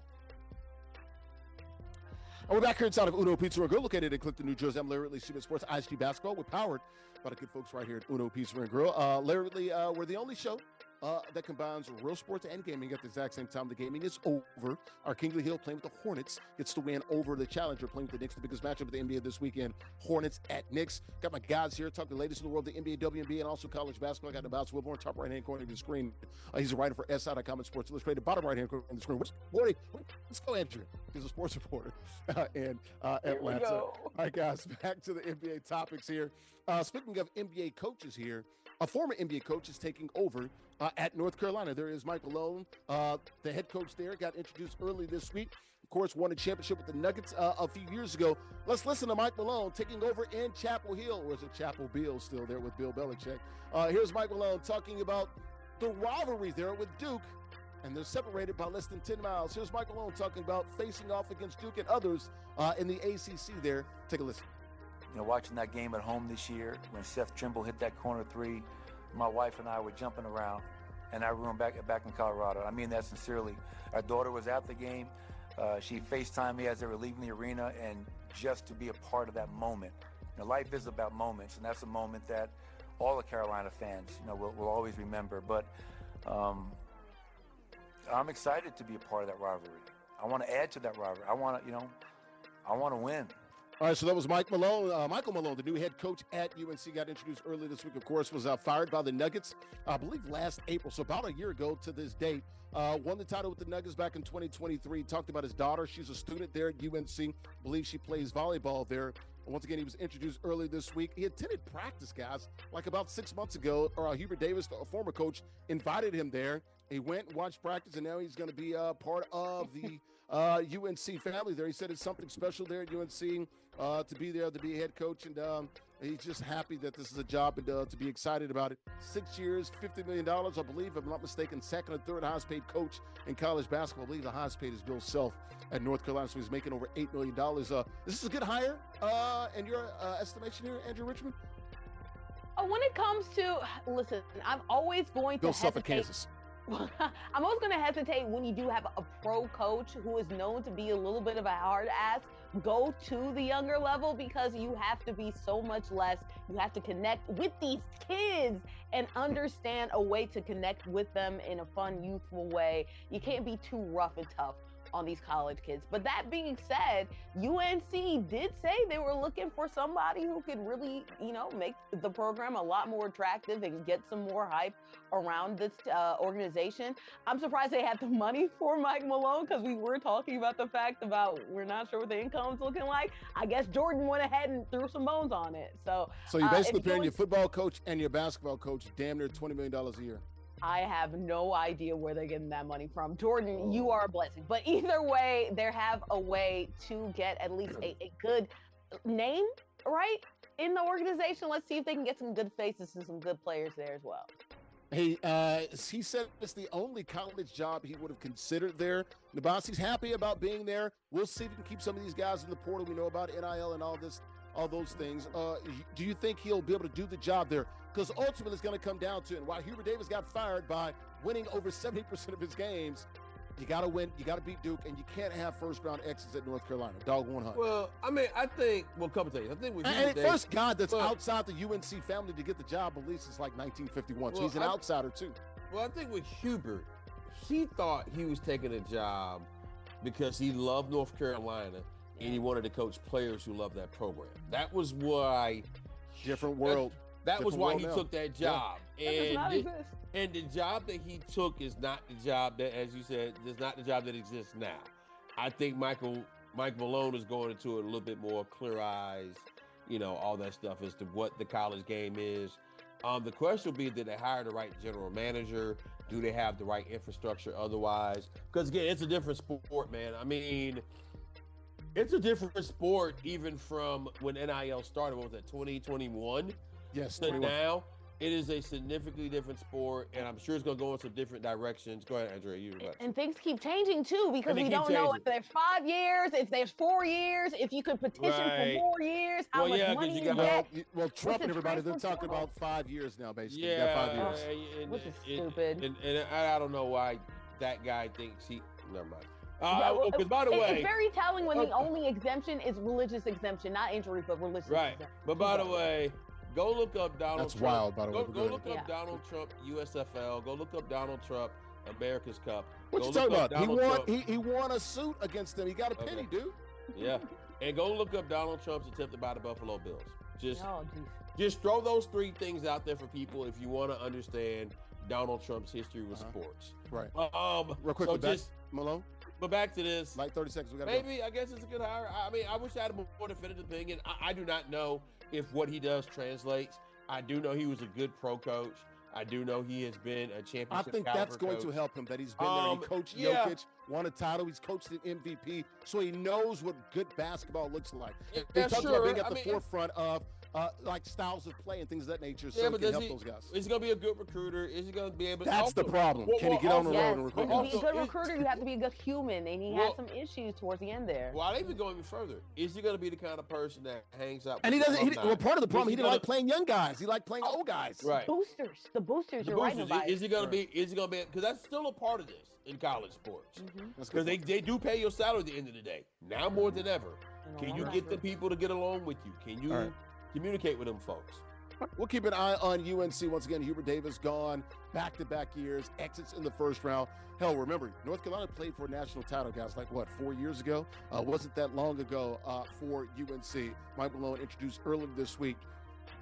We're back here inside of Uno Pizza and Grill, located in Clifton, New Jersey. I'm Larry Ridley, CBS Sports ISG Basketball. We're powered by the good folks right here at Uno Pizza and Grill. Larry Ridley, we're the only show that combines real sports and gaming at the exact same time. The gaming is over. Our King of the Hill, playing with the Hornets, gets to win over the challenger, playing with the Knicks, the biggest matchup of the NBA this weekend. Hornets at Knicks. Got my guys here talking the latest in the world of the NBA, WNBA, and also college basketball. Got about Wilborn, top right-hand corner of the screen. He's a writer for SI.com and Sports Illustrated, bottom right-hand corner of the screen. Let's go, Andrea. He's a sports reporter in Atlanta. All right, guys, back to the NBA topics here. Speaking of NBA coaches here, a former NBA coach, is taking over at North Carolina. There is Mike Malone, the head coach there, got introduced early this week. Of course, won a championship with the Nuggets a few years ago. Let's listen to Mike Malone taking over in Chapel Hill, or is it Chapel Bill still there with Bill Belichick? Here's Mike Malone talking about the rivalry there with Duke, and they're separated by less than 10 miles. Here's Mike Malone talking about facing off against Duke and others in the ACC there. Take a listen. You know, watching that game at home this year, when Seth Trimble hit that corner three, my wife and I were jumping around in our room back in Colorado. I mean that sincerely. Our daughter was at the game. She FaceTimed me as they were leaving the arena, and just to be a part of that moment. You know, life is about moments, and that's a moment that all the Carolina fans, you know, will always remember. But I'm excited to be a part of that rivalry. I want to add to that rivalry. I want to win. All right, so that was Mike Malone. Michael Malone, the new head coach at UNC, got introduced early this week, of course, was fired by the Nuggets, I believe last April, so about a year ago to this date. Won the title with the Nuggets back in 2023. Talked about his daughter. She's a student there at UNC. Believe she plays volleyball there. Once again, he was introduced early this week. He attended practice, guys, like about 6 months ago. Hubert Davis, a former coach, invited him there. He went and watched practice, and now he's going to be part of the UNC family there. He said it's something special there at UNC to be there, to be a head coach, and he's just happy that this is a job and to be excited about it. 6 years, $50 million, I believe, if I'm not mistaken, second or third highest paid coach in college basketball. I believe the highest paid is Bill Self at North Carolina, so he's making over $8 million. This is a good hire in your estimation here, Andrea Richmond? When it comes to, listen, I'm always going to Bill Self hesitate. at Kansas. I'm always going to hesitate when you do have a pro coach who is known to be a little bit of a hard ass go to the younger level, because you have to be so much less. You have to connect with these kids and understand a way to connect with them in a fun, youthful way. You can't be too rough and tough on these college kids. But that being said, UNC did say they were looking for somebody who could really, you know, make the program a lot more attractive and get some more hype around this organization. I'm surprised they had the money for Mike Malone, because we were talking about the fact about we're not sure what the income's looking like. I guess Jordan went ahead and threw some bones on it. So you're basically paying your football coach and your basketball coach damn near $20 million a year. I have no idea where they're getting that money from. Jordan, you are a blessing. But either way, they have a way to get at least a good name, right, in the organization. Let's see if they can get some good faces and some good players there as well. He said it's the only college job he would have considered there. Nubyjas, he's happy about being there. We'll see if we can keep some of these guys in the portal. We know about NIL and all those things. Do you think he'll be able to do the job there? Because ultimately it's going to come down to, and while Hubert Davis got fired by winning over 70% of his games, you got to win, you got to beat Duke, and you can't have first-round exits at North Carolina. Dog 100. Well, I mean, I think, well, a couple things. I think with and the first guy that's outside the UNC family to get the job, at least it's like 1951, so he's an outsider too. Well, I think with Hubert, he thought he was taking a job because he loved North Carolina and he wanted to coach players who loved that program. That was why. Different world. That was why he took that job. Yeah. And the job that he took is not the job that, as you said, is not the job that exists now. I think Mike Malone is going into it a little bit more clear eyes, you know, all that stuff as to what the college game is. The question will be, did they hire the right general manager? Do they have the right infrastructure otherwise? Because, again, it's a different sport, man. I mean, it's a different sport even from when NIL started. What was that, 2021? Yes. To now, it is a significantly different sport, and I'm sure it's going to go in some different directions. Go ahead, Andrea. And things keep changing, too, because we don't know if there's 5 years, if there's 4 years, if you could petition for more years, how much money you get. Well, Trump and everybody, they're talking about 5 years now, basically. Yeah, 5 years. Which is stupid. And I don't know why that guy thinks he – never mind. Because by the way, it's very telling when the only exemption is religious exemption, not injury, but religious exemption. But by the way, go look up Donald Trump. That's wild, by the way. Go look up Donald Trump USFL. Go look up Donald Trump America's Cup. What you talking about? He won a suit against them. He got a penny, dude. Yeah. And go look up Donald Trump's attempt to buy the Buffalo Bills. Just throw those 3 things out there for people if you want to understand Donald Trump's history with sports. Right. Real quick, Malone. But back to this. Like 30 seconds. We got maybe, I guess it's a good hire. I mean, I wish I had a more definitive opinion. I do not know if what he does translates. I do know he was a good pro coach. I do know he has been a championship. I think that's going to help him that he's been there. He coached Jokic, won a title. He's coached an MVP, so he knows what good basketball looks like. They talk about being at the forefront of like styles of play and things of that nature, so he can help those guys. Is he going to be a good recruiter? Is he going to be able to? That's the problem. Can he get on the road and recruit? To be a good recruiter, you have to be a good human, and he had some issues towards the end there. Well, I'd even go even further. Is he going to be the kind of person that hangs out? And he doesn't. Well, part of the problem, he didn't like playing young guys. He liked playing old guys. Right. The boosters. You're right about it. Is he going to be? Is he going to be? Because that's still a part of this in college sports. Because they do pay your salary at the end of the day. Now more than ever. Can you get the people to get along with you? Can you communicate with them folks? We'll keep an eye on UNC. Once again, Hubert Davis gone back-to-back years, exits in the first round. Hell, remember, North Carolina played for a national title, guys, like what, 4 years ago? Wasn't that long ago for UNC. Mike Malone introduced earlier this week.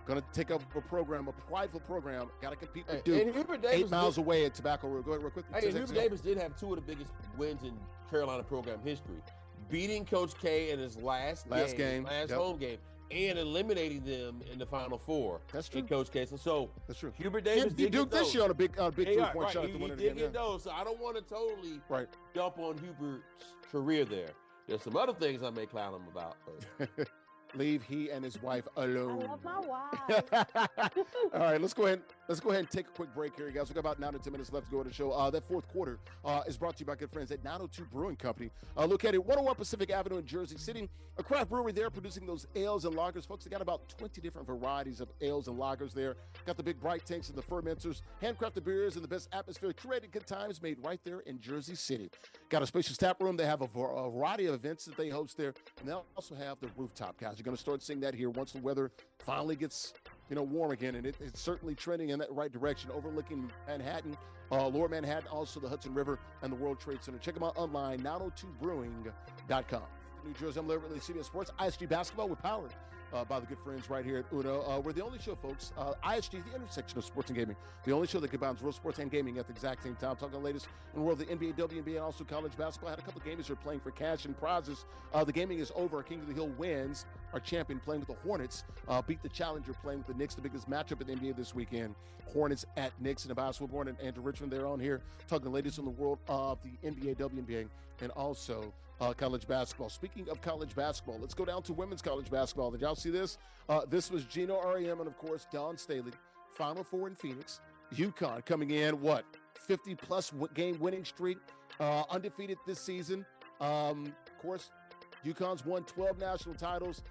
Going to take up a program, a prideful program. Got to compete with Duke. 8 miles away at Tobacco Road. Go ahead real quick. Hey, Hubert Davis did have two of the biggest wins in Carolina program history. Beating Coach K in his last home game, and eliminating them in the Final Four. That's true. In Coach K. So that's true. Hubert Davis did Duke this year on a big three-point shot. He did get those. So I don't want to totally dump on Hubert's career there. There's some other things I may clown him about. But. Leave he and his wife alone. I love my wife. All right, let's go ahead and take a quick break here, guys. We've got about 9 to 10 minutes left to go to the show. That fourth quarter is brought to you by good friends at 902 Brewing Company. Located 101 Pacific Avenue in Jersey City. A craft brewery there producing those ales and lagers. Folks, they got about 20 different varieties of ales and lagers there. Got the big bright tanks and the fermenters, handcrafted beers, and the best atmosphere. Curated good times made right there in Jersey City. Got a spacious tap room. They have a variety of events that they host there. And they'll also have the rooftop, guys. You're going to start seeing that here once the weather finally gets warm again, and it's certainly trending in that right direction, overlooking Manhattan, Lower Manhattan, also the Hudson River and the World Trade Center. Check them out online, 902brewing.com. New Jersey, I'm Larry Ridley, CBS Sports. ISG Basketball, we're powered by the good friends right here at Uno. We're the only show, folks. ISG, the intersection of sports and gaming. The only show that combines real sports and gaming at the exact same time. Talking the latest in the world of the NBA, WNBA, and also college basketball. Had a couple of gamers who are playing for cash and prizes. The gaming is over. King of the Hill wins. Our champion playing with the Hornets. Beat the challenger playing with the Knicks. The biggest matchup in the NBA this weekend. Hornets at Knicks. And Nubyjas, Wilborn, and Andrea Richmond, they're on here. Talking the latest in the world of the NBA, WNBA, and also college basketball. Speaking of college basketball, let's go down to women's college basketball. Did y'all see this? This was Geno Auriemma and, of course, Staley. Final Four in Phoenix. UConn coming in, 50-plus game winning streak. Undefeated this season. Of course, UConn's won 12 national titles.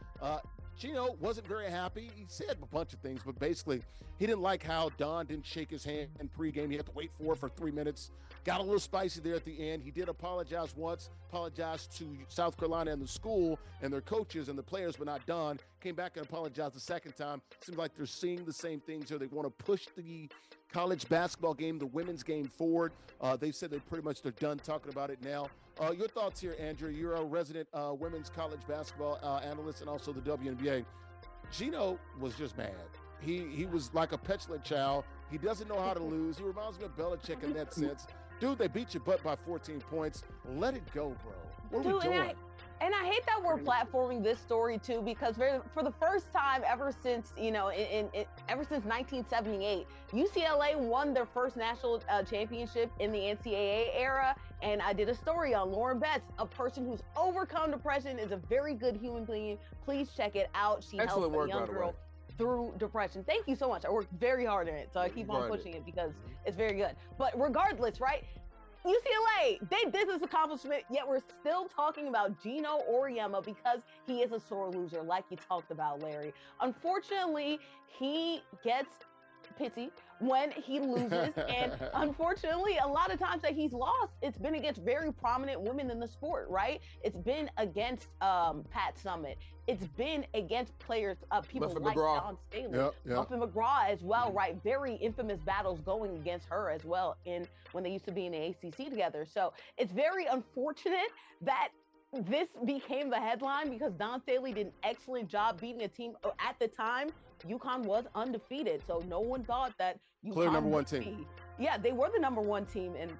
Geno wasn't very happy. He said a bunch of things, but basically he didn't like how Don didn't shake his hand in pregame. He had to wait for 3 minutes. Got a little spicy there at the end. He did apologize once, apologized to South Carolina and the school and their coaches and the players, but not Don. Came back and apologized the second time. Seems like they're seeing the same things here. They want to push the college basketball game, the women's game forward. They've said they're done talking about it now. Your thoughts here, Andrea. You're a resident women's college basketball analyst and also the WNBA. Geno was just mad. He was like a petulant child. He doesn't know how to lose. He reminds me of Belichick in that sense. Dude, they beat your butt by 14 points. Let it go, bro. What are we doing? And I hate that we're platforming this story too, because for the first time ever since, ever since 1978, UCLA won their first national championship in the NCAA era. And I did a story on Lauren Betts, a person who's overcome depression, is a very good human being. Please check it out. She helped a young girl through depression. Thank you so much. I worked very hard on it, so I keep on pushing it because it's very good. But regardless, right? UCLA, they did this accomplishment, yet we're still talking about Geno Auriemma because he is a sore loser, like you talked about, Larry. Unfortunately, he gets pity when he loses, and unfortunately, a lot of times that he's lost, it's been against very prominent women in the sport, right? It's been against Pat Summitt. It's been against players, people Muffin like McGraw. Don Staley, Muffin McGraw as well, right? Very infamous battles going against her as well when they used to be in the ACC together. So it's very unfortunate that this became the headline because Don Staley did an excellent job beating a team at the time. UConn was undefeated, so no one thought that UConn clear number one team. Yeah, they were the number one team, and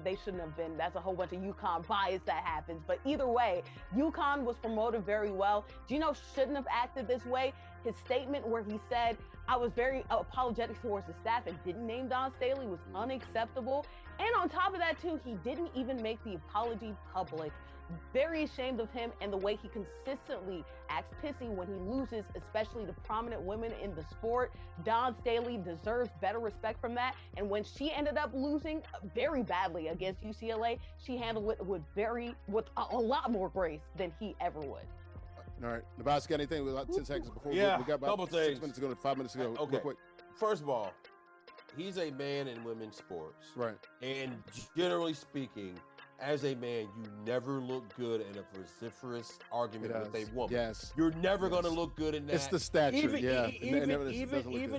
they shouldn't have been. That's a whole bunch of UConn bias that happens. But either way, UConn was promoted very well. Geno shouldn't have acted this way. His statement where he said, I was very apologetic towards the staff and didn't name Don Staley was unacceptable. And on top of that, too, he didn't even make the apology public. Very ashamed of him and the way he consistently acts pissy when he loses, especially to prominent women in the sport. Don Staley deserves better respect from that. And when she ended up losing very badly against UCLA, she handled it with a lot more grace than he ever would. All right, Nubyjas, got anything? We got 10 seconds before we got about couple 6 things. minutes ago, 5 minutes ago. Okay. Real quick. First of all, he's a man in women's sports. Right. And generally speaking, as a man, you never look good in a vociferous argument with a woman. Yes. You're never going to look good in that. It's the stature, Even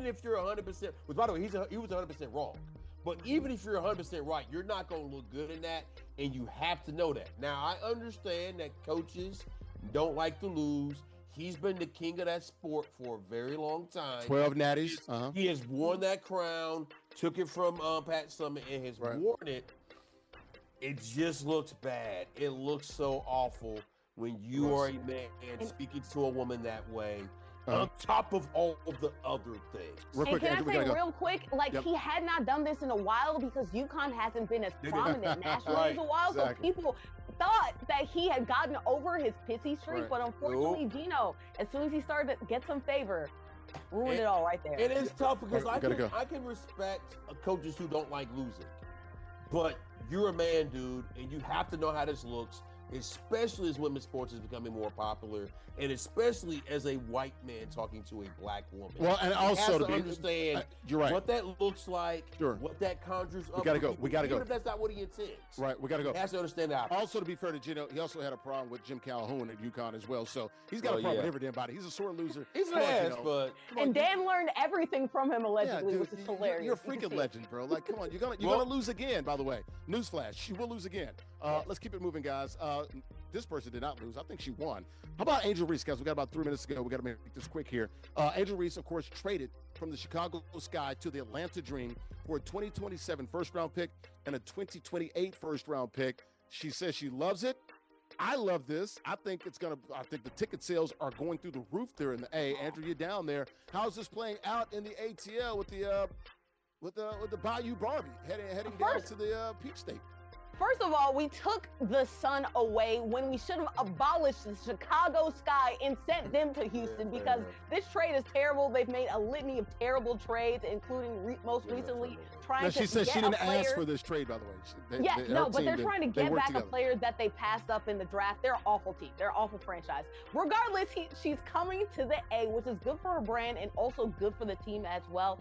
if you're 100%, which by the way, he was 100% wrong. But even if you're 100% right, you're not going to look good in that, and you have to know that. Now, I understand that coaches don't like to lose. He's been the king of that sport for a very long time. 12 natties. He has worn that crown, took it from Pat Summitt, and has worn it. It just looks bad. It looks so awful when you are a man speaking to a woman that way, on top of all of the other things. And can I say real quick, he had not done this in a while because UConn hasn't been as prominent nationally in a while, so people thought that he had gotten over his pissy streak, but unfortunately, Geno, as soon as he started to get some favor, ruined it all right there. It is tough because I can respect coaches who don't like losing, but you're a man, dude, and you have to know how this looks, especially as women's sports is becoming more popular, and especially as a white man talking to a black woman. Well, and also to understand you're right. what that looks like, what that conjures up. We gotta go. We gotta go. Even if that's not what he intends. Right, we gotta go. He has to understand that. Also, to be fair to Geno, he also had a problem with Jim Calhoun at UConn as well. So he's got a problem with every damn body. He's a sore loser. He's an ass, but and Dan learned everything from him allegedly, which is hilarious. You're a freaking legend, bro. Like, come on, you're gonna lose again. By the way, newsflash, you will lose again. Let's keep it moving, guys. This person did not lose. I think she won. How about Angel Reese, guys? We got about 3 minutes to go. We got to make this quick here. Angel Reese, of course, traded from the Chicago Sky to the Atlanta Dream for a 2027 first-round pick and a 2028 first-round pick. She says she loves it. I love this. I think the ticket sales are going through the roof there in the A. Andrew, you're down there. How's this playing out in the ATL with the Bayou Barbie heading down to the Peach State? First of all, we took the Sun away when we should have abolished the Chicago Sky and sent them to Houston because this trade is terrible. They've made a litany of terrible trades, including most recently trying to she said she didn't ask for this trade, by the way. But they're trying to get back a player that they passed up in the draft. They're an awful team. They're an awful franchise. Regardless, she's coming to the A, which is good for her brand and also good for the team as well.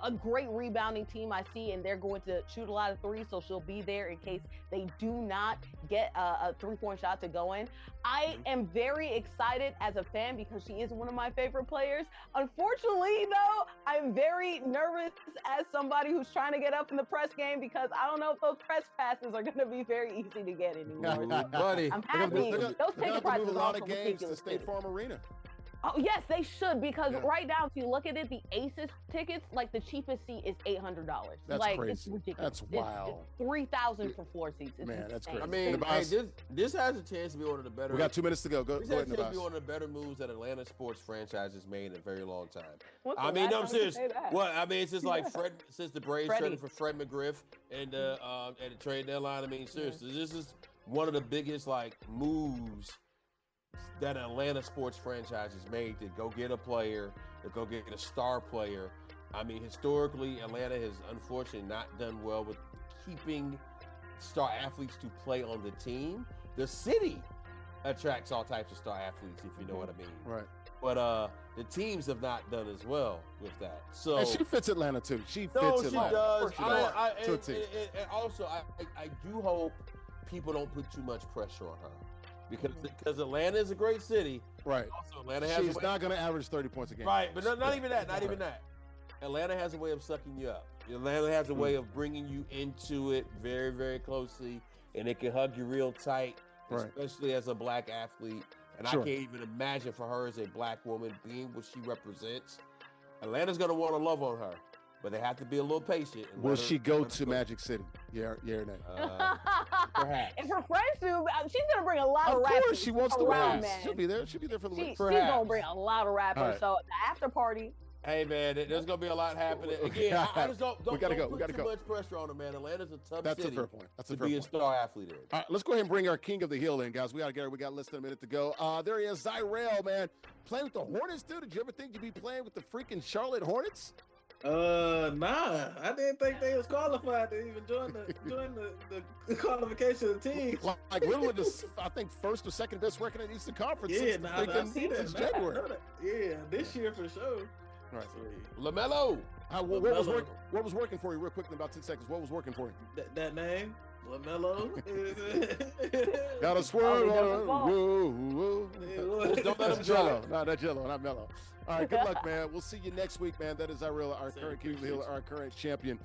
A great rebounding team I see, and they're going to shoot a lot of threes, so she'll be there in case they do not get a three-point shot to go in. I am very excited as a fan because she is one of my favorite players. Unfortunately, though, I'm very nervous as somebody who's trying to get up in the press game because I don't know if those press passes are going to be very easy to get anymore. Buddy, I'm happy. Those ticket prices move a are lot also of games to ridiculous. State Farm Arena. Oh, yes, they should because right now, if you look at it, the Aces tickets, the cheapest seat is $800. That's crazy. It's ridiculous. That's wild. It's $3,000 for floor seats. It's Man, that's insane. crazy. I mean, this has a chance to be one of the better. We got 2 minutes to go. Go this ahead, has a chance to be Nubyjas. one of the better moves that Atlanta sports franchise has made in a very long time. I'm serious. It's just like since the Braves traded for Fred McGriff and at the trade deadline. I mean, seriously, this is one of the biggest moves that an Atlanta sports franchise has made to go get a player, to go get a star player. I mean, historically, Atlanta has unfortunately not done well with keeping star athletes to play on the team. The city attracts all types of star athletes, if you know what I mean. Right. But the teams have not done as well with that. So And she fits Atlanta too. She fits no, Atlanta. she does. To a team. And also, I do hope people don't put too much pressure on her. Because Atlanta is a great city. Right. Also, Atlanta has She's not going to average 30 points a game. Right, but not even that. Not even that. Atlanta has a way of sucking you up. Atlanta has a way of bringing you into it very, very closely, and it can hug you real tight, especially as a black athlete. And I can't even imagine for her as a black woman being what she represents. Atlanta's going to want to love on her. but they have to be a little patient. Will she go to Magic City? Yeah, nay. Perhaps. If her friends do, she's gonna bring a lot of rappers. Of course, she wants to around, rap. man. She'll be there. She'll be there for the week. She's gonna bring a lot of rappers. Right. So the after party. Hey man, there's gonna be a lot happening. Again, I just don't We gotta go. put too much pressure on her, man. Atlanta's a tough That's city a fair point. That's a to fair be point. a star athlete in. All right, let's go ahead and bring our king of the hill in, guys. We got less than a minute to go. There he is, JustZyrell, man. Playing with the Hornets, dude. Did you ever think you'd be playing with the freaking Charlotte Hornets? Nah. I didn't think they was qualified to even join the qualification team. Like literally I think first or second best record in the Eastern Conference I see that. since January. Yeah, this year for sure. Right. LaMelo. What was working for you real quick in about 10 seconds? What was working for you? That name? LaMelo. Gotta swerve. Don't let him Jello. No, not Jello, not Mello. All right, good luck, man. We'll see you next week, man. That is JustZyrell, our current king of the hill, our current champion.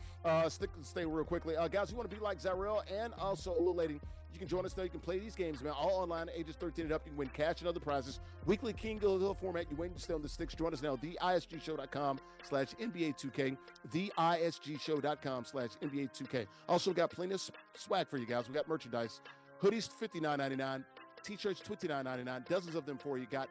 Stay real quickly. Guys, you want to be like JustZyrell and also ALitteLady, you can join us now. You can play these games, man, all online, ages 13 and up. You can win cash and other prizes. Weekly King of the Hill format. You wait to stay on the sticks. Join us now, theisgshow.com/NBA2K, theisgshow.com/NBA2K. Also got plenty of swag for you guys. We got merchandise. Hoodies, $59.99. T-shirts, $29.99. Dozens of them for you. Got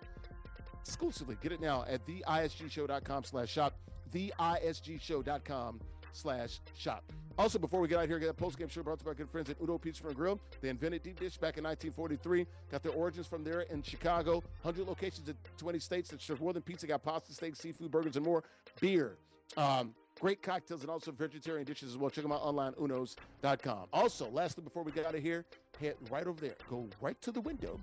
exclusively. Get it now at theisgshow.com/shop, theisgshow.com/shop. Also, before we get out here, get a post-game show brought to you by good friends at Udo Pizza and Grill. They invented deep dish back in 1943. Got their origins from there in Chicago. 100 locations in 20 states that serve more than pizza. Got pasta, steak, seafood, burgers, and more. Beer. Great cocktails and also vegetarian dishes as well. Check them out online, unos.com. Also, lastly, before we get out of here, head right over there. Go right to the window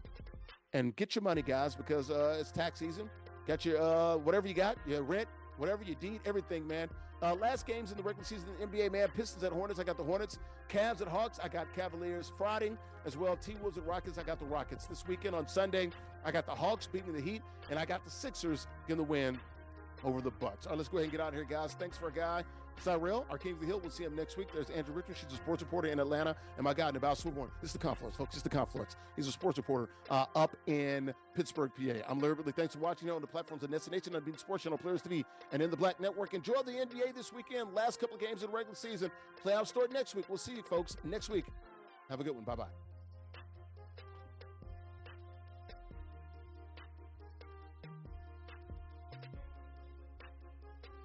and get your money, guys, because it's tax season. Got your whatever you got, your rent, whatever you need, everything, man. Last games in the regular season in the NBA, man. Pistons at Hornets, I got the Hornets. Cavs at Hawks, I got Cavaliers. Friday as well, T-Wolves at Rockets, I got the Rockets. This weekend on Sunday, I got the Hawks beating the Heat, and I got the Sixers getting the win over the Bucks. All right, let's go ahead and get out of here, guys. Thanks for our guy, JustZyrell, our king of the hill. We'll see him next week. There's Andrea Richmond. She's a sports reporter in Atlanta. And my guy, Nubyjas, Wilborn. This is the Confluence, folks. This is the Confluence. He's a sports reporter up in Pittsburgh, PA. I'm Larry Ridley. Thanks for watching on the platforms of NESN, on Sports Channel, Players TV, and in the Black Network. Enjoy the NBA this weekend. Last couple of games of the regular season. Playoffs start next week. We'll see you, folks, next week. Have a good one. Bye-bye.